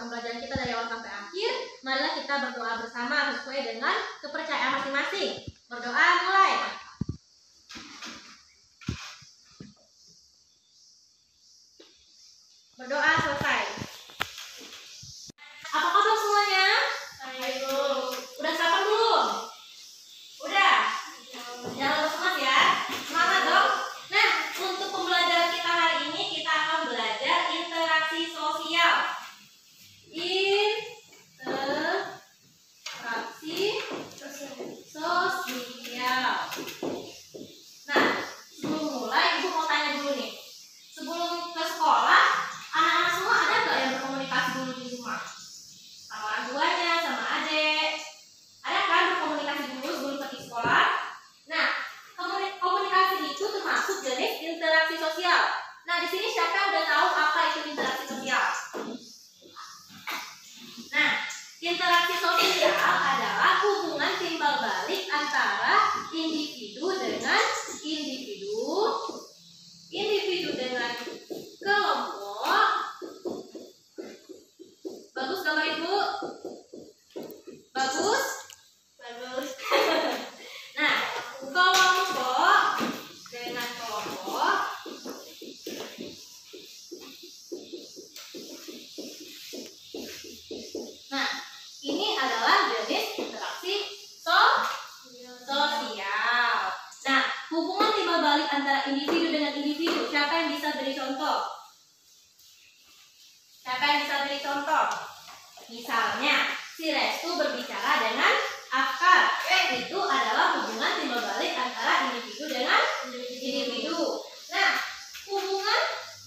Pembelajaran kita dari awal sampai akhir, marilah kita berdoa bersama sesuai dengan kepercayaan masing-masing. Berdoa mulai. Berdoa selesai. Apa kabar semuanya? Udah sarapan belum? Udah? Jangan lemas ya. Semangat dong. Nah, untuk pembelajaran kita hari ini kita akan belajar interaksi sosial. Interaksi sosial. Nah, sebelum mulai Ibu mau tanya dulu nih. Sebelum ke sekolah, anak-anak semua ada nggak yang berkomunikasi dulu di rumah? Sama orang tuanya, sama adik. Ada kan berkomunikasi dulu sebelum pergi sekolah? Nah, komunikasi itu termasuk jenis interaksi sosial. Nah, di sini siapa yang udah tahu apa itu interaksi sosial? Nah, interaksi sosial adalah hubungan timbal balik antara individu dengan individu, individu dengan kelompok. Bagus gambar Ibu? Bagus? Bagus. Nah, kelompok dengan kelompok. Nah, ini adalah jenis interaksi sosial. Nah, hubungan timbal balik antara individu dengan individu. Siapa yang bisa beri contoh? Siapa yang bisa beri contoh? Misalnya, si Restu berbicara dengan Afkar. Itu adalah hubungan timbal balik antara individu dengan individu. Nah, hubungan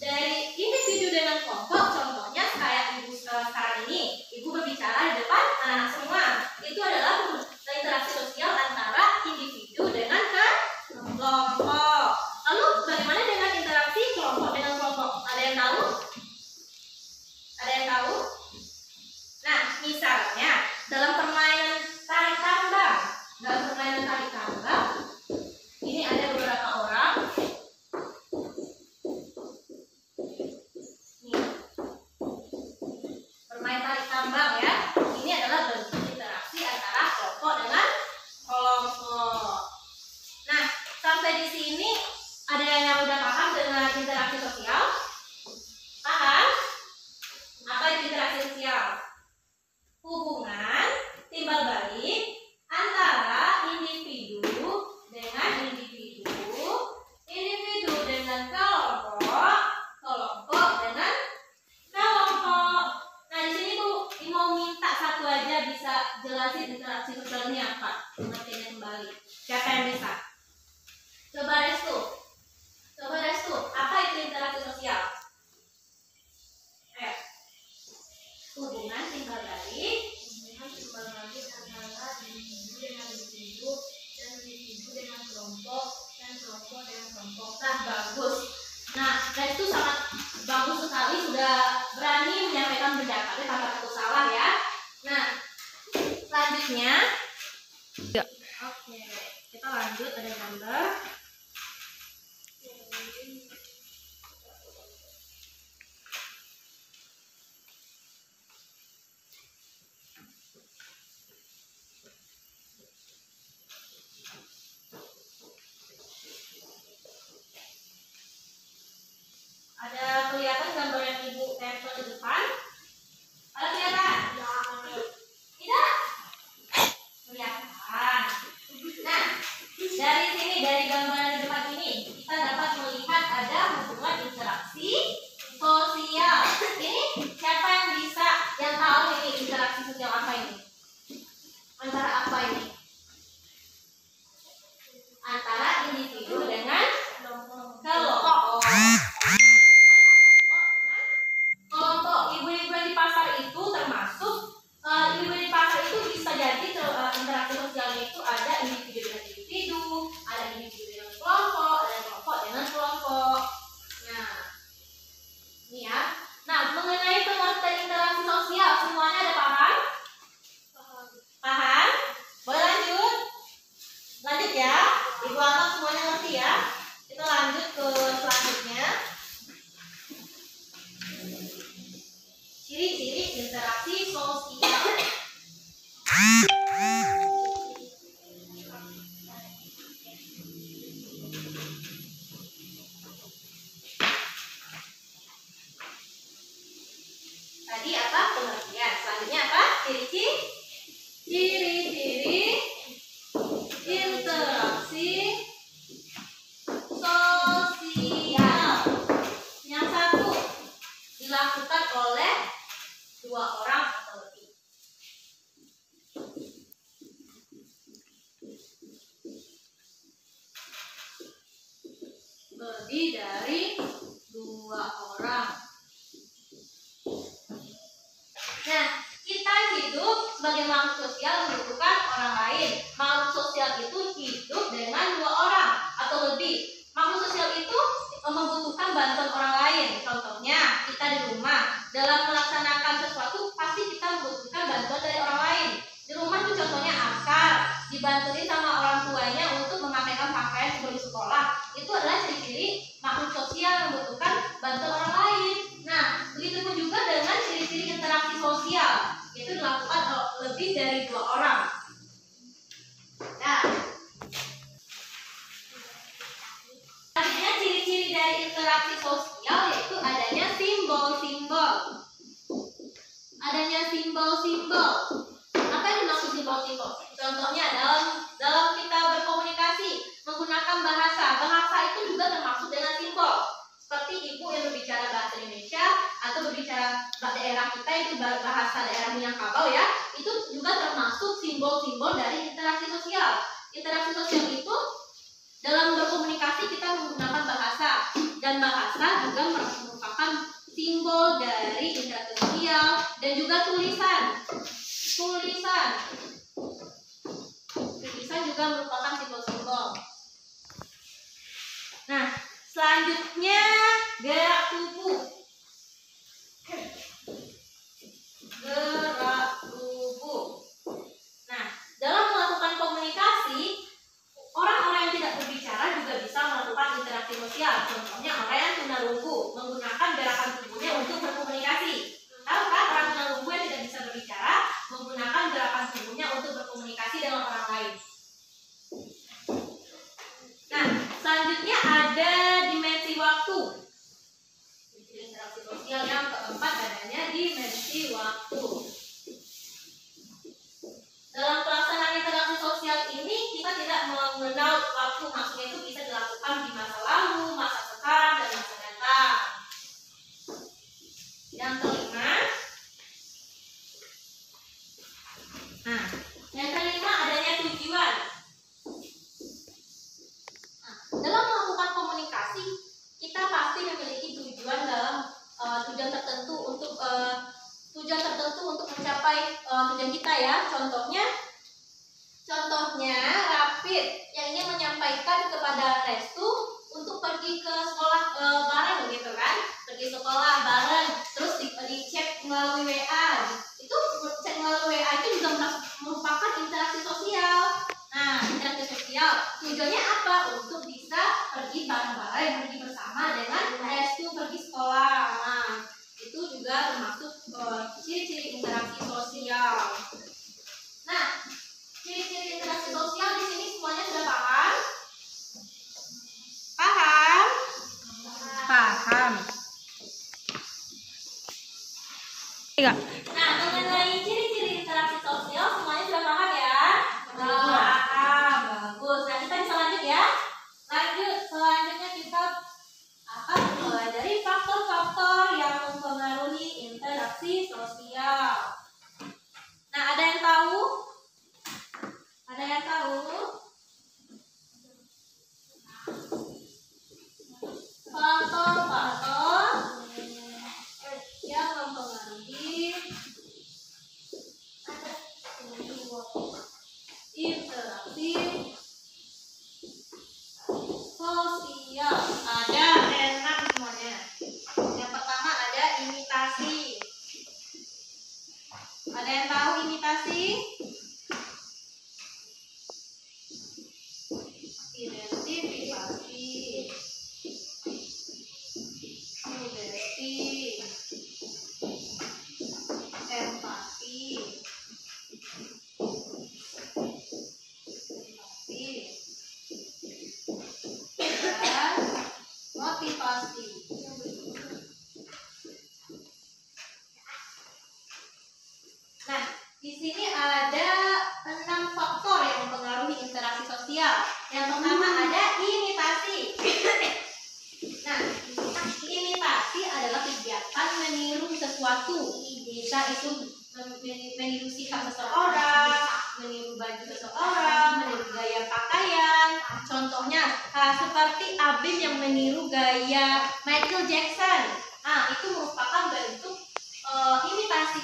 dari individu dengan kelompok, contohnya kayak Ibu sekarang ini. Ibu berbicara di depan anak-anak semua. Itu adalah interaksi sosial antara individu dengan kelompok. Lalu bagaimana dengan interaksi kelompok dengan kelompok? Ada yang tahu? Ada yang tahu? Nah, misalnya dalam permainan tarik tambang. Ini ada beberapa orang. Nih, bermain tarik tambang ya. Ini adalah bentuk interaksi antara kelompok dengan kelompok. Nah, sampai di sini ada yang udah paham dengan interaksi sosial? Paham? Apa itu interaksi sosial? Hubungan timbal balik antara individu dengan individu, individu dengan kelompok, kelompok dengan kelompok. Nah, di sini Bu, mau minta satu aja bisa jelasin interaksi sosial ini apa? Pengertiannya kembali. Siapa yang bisa? Coba Restu. Apa itu interaksi sosial? Hubungan timbal balik antara individu dengan individu dan individu dengan kelompok dan kelompok dengan kelompok. Nah, bagus. Nah, Restu sangat bagus sekali, sudah berani menyampaikan pendapatnya tanpa takut salah ya. Nah, selanjutnya. Ya. Oke, kita lanjut, ada gambar. tadi apa? Pengertian. Selanjutnya apa? Ciri-ciri interaksi sosial. Yang satu, dilakukan oleh dua orang atau lebih. Lebih dari dua orang. Nah, kita hidup sebagai makhluk sosial membutuhkan orang lain. Makhluk sosial itu hidup dengan dua orang atau lebih. Makhluk sosial itu membutuhkan bantuan orang lain. Contohnya, kita di rumah dalam melaksanakan sesuatu pasti kita membutuhkan bantuan dari orang lain. Di rumah tuh contohnya Askar dibantuin sama orang tuanya untuk memakaikan pakaian sebelum sekolah. Itu adalah ciri-ciri makhluk sosial membutuhkan bantuan orang lain. Nah, begitu pun juga dengan ciri-ciri interaksi sosial, itu dilakukan lebih dari dua orang. Nah, selanjutnya ciri-ciri dari interaksi sosial yaitu adanya simbol-simbol. Adanya simbol-simbol. Apa yang dimaksud simbol-simbol? Contohnya dalam kita berkomunikasi menggunakan bahasa. Bahasa itu juga termasuk dengan simbol. Seperti ibu yang berbicara bahasa Indonesia atau berbicara daerah kita itu bahasa daerah Minangkabau ya, itu juga termasuk simbol-simbol dari interaksi sosial. Interaksi sosial itu dalam berkomunikasi kita menggunakan bahasa, dan bahasa juga merupakan simbol dari interaksi sosial, dan juga tulisan juga merupakan simbol-simbol. Nah, selanjutnya gerak tubuh. Nah, dalam melakukan komunikasi, orang-orang yang tidak berbicara juga bisa melakukan interaksi sosial. Contohnya orang yang tunarungu menggunakan gerakan tubuhnya untuk berkomunikasi. Tahu kan orang tunarungu yang tidak bisa berbicara menggunakan gerakan tubuhnya untuk berkomunikasi dengan orang lain. Nah, selanjutnya ada dimensi waktu. Interaksi sosial yang keempat adanya dimensi waktu. Dalam pelaksanaan interaksi sosial ini kita tidak mengenal waktu, maksudnya itu bisa dilakukan di masa lalu, masa sekarang, dan masa datang. Yang kelima adanya tujuan. Dalam melakukan komunikasi kita pasti memiliki tujuan dalam tujuan tertentu untuk mencapai tujuan kita ya. Contohnya Rapid yang ingin menyampaikan kepada Restu untuk pergi ke sekolah bareng gitu kan, pergi sekolah bareng, terus dicek melalui WA. Itu cek melalui WA itu juga merupakan interaksi sosial. Nah, interaksi sosial tujuannya apa? Untuk bisa pergi bareng-bareng, pergi bersama dengan Restu pergi sekolah. Nah, itu juga termasuk ciri-ciri interaksi sosial. Nah, ciri-ciri interaksi sosial di sini semuanya sudah paham? Paham. Nah, mengenai ciri-ciri interaksi sosial semuanya sudah paham ya? Paham. Bagus. Nah, kita bisa lanjut ya. Selanjutnya kita akan mempelajari faktor-faktor yang mempengaruhi interaksi sosial. Nah, ada yang tahu? Faktor-faktor yang mempengaruhi interaksi sosial. Ada enak semuanya. Yang pertama ada imitasi. Ada yang tahu imitasi? Identifikasi. sesuatu. Bisa itu meniru sikap seseorang, meniru baju seseorang, meniru gaya pakaian. Contohnya seperti Abim yang meniru gaya Michael Jackson. Itu merupakan bentuk imitasi,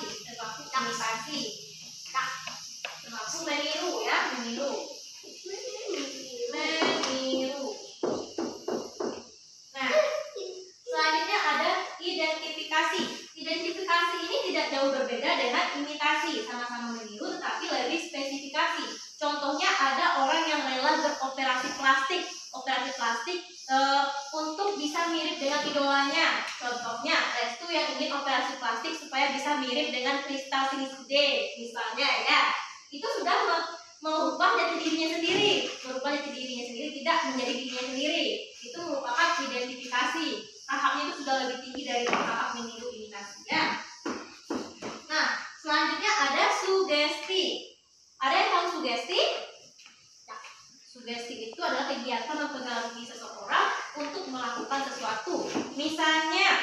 termasuk meniru ya, meniru. Nah, selanjutnya ada identifikasi. Identifikasi ini tidak jauh berbeda dengan imitasi, sama-sama meniru tetapi lebih spesifikasi. Contohnya ada orang yang rela beroperasi plastik, untuk bisa mirip dengan idolanya. Contohnya Restu yang ingin operasi plastik supaya bisa mirip dengan Kristal Siniside misalnya ya. Itu sudah merubah jati dirinya sendiri, tidak menjadi dirinya sendiri. Itu merupakan identifikasi. Tahapnya itu sudah lebih tinggi dari tahap meniru imitasi ya. Nah, selanjutnya ada sugesti. Ada yang tahu sugesti? Sugesti itu adalah kegiatan mempengaruhi seseorang untuk melakukan sesuatu. Misalnya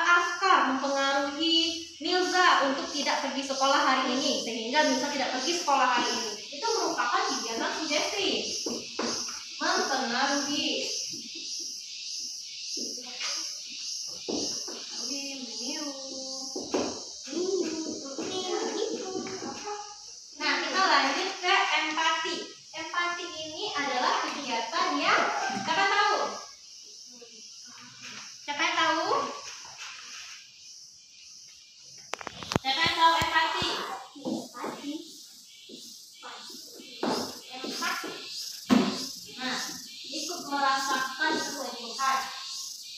Afkar mempengaruhi Milza untuk tidak pergi sekolah hari ini, sehingga Milza tidak pergi sekolah hari ini. Itu merupakan kegiatan sugesti. Mempengaruhi. Nah, kita lanjut ke empati. Empati ini adalah kegiatan yang siapa tahu? Siapa yang tahu? Siapa yang tahu empati? Nah, ikut merasakan kesedihan.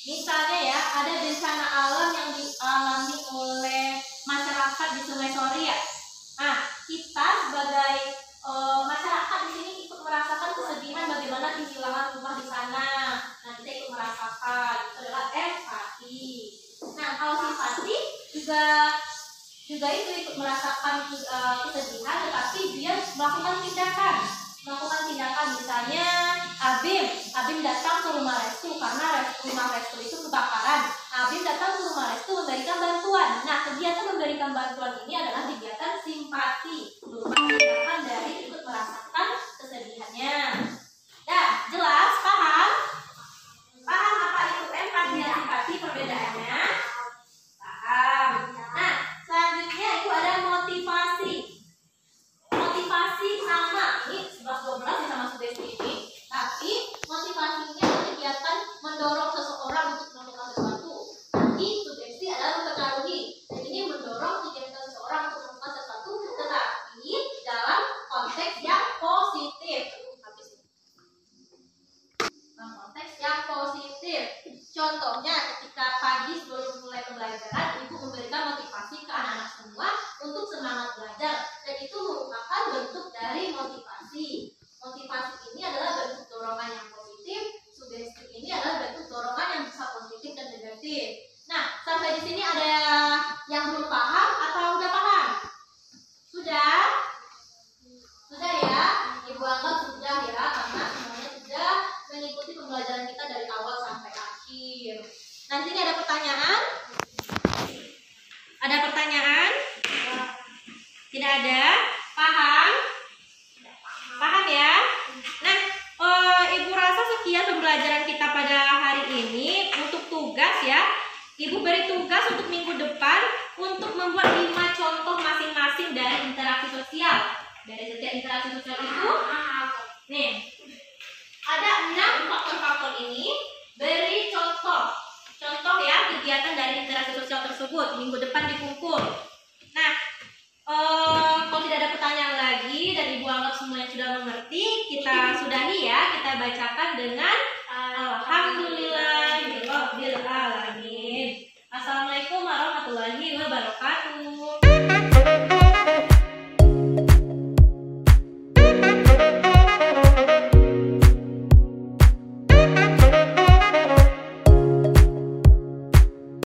Misalnya ya, ada bencana alam yang dialami oleh masyarakat di Sungai Soria. Nah, kita sebagai masyarakat di sini ikut merasakan kesedihan bagaimana kehilangan rumah di sana. Nah, kita ikut merasakan. Itu adalah empati. Nah, kalau simpati juga itu ikut merasakan kesedihan, tetapi dia melakukan tindakan. Misalnya Abim datang ke rumah Restu karena rumah Restu itu kebakaran. Abim datang ke rumah Restu memberikan bantuan. Nah, kegiatan memberikan bantuan ini adalah kegiatan simpati, berupa tindakan dari ikut merasakan kesedihannya. Ya, jelas? Paham? Paham apa itu empati dan simpati perbedaannya? Paham. Nah, selanjutnya itu ada motivasi. Motivasi sama, ini 11-12 sama sugesti ini. Tapi motivasinya adalah kegiatan mendorong seseorang untuk melakukan sesuatu. Tapi sugesti adalah mempengaruhi. Dan ini mendorong kegiatan seseorang untuk melakukan sesuatu, tetapi dalam konteks yang positif. Contohnya ketika pagi sebelum mulai pembelajaran, ibu memberikan motivasi ke anak-anak semua untuk semangat belajar, dan itu merupakan bentuk dari motivasi. Motivasi ini adalah bentuk dorongan yang positif, sugesti ini adalah bentuk dorongan yang bisa positif dan negatif. Nah, sampai di sini ada yang belum paham atau udah paham? Sudah? Sudah ya? Ibu anggap sudah ya, karena semuanya sudah mengikuti pembelajaran kita dari awal sampai akhir. Nah, sini ada pertanyaan? Ada pertanyaan? Tidak ada? Paham? Paham ya? Nah, Ibu rasa sekian pembelajaran kita pada hari ini. Untuk tugas ya, Ibu beri tugas untuk minggu depan untuk membuat 5 contoh masing-masing dari interaksi sosial. Dari setiap interaksi sosial itu, nih, ada 6 faktor-faktor ini. Beri contoh ya kegiatan dari interaksi sosial tersebut. Minggu depan dikumpul. Nah, kalau tidak ada pertanyaan lagi dan Ibu anggap semuanya sudah mengerti, kita sudahi ya. Kita bacakan dengan Alhamdulillah.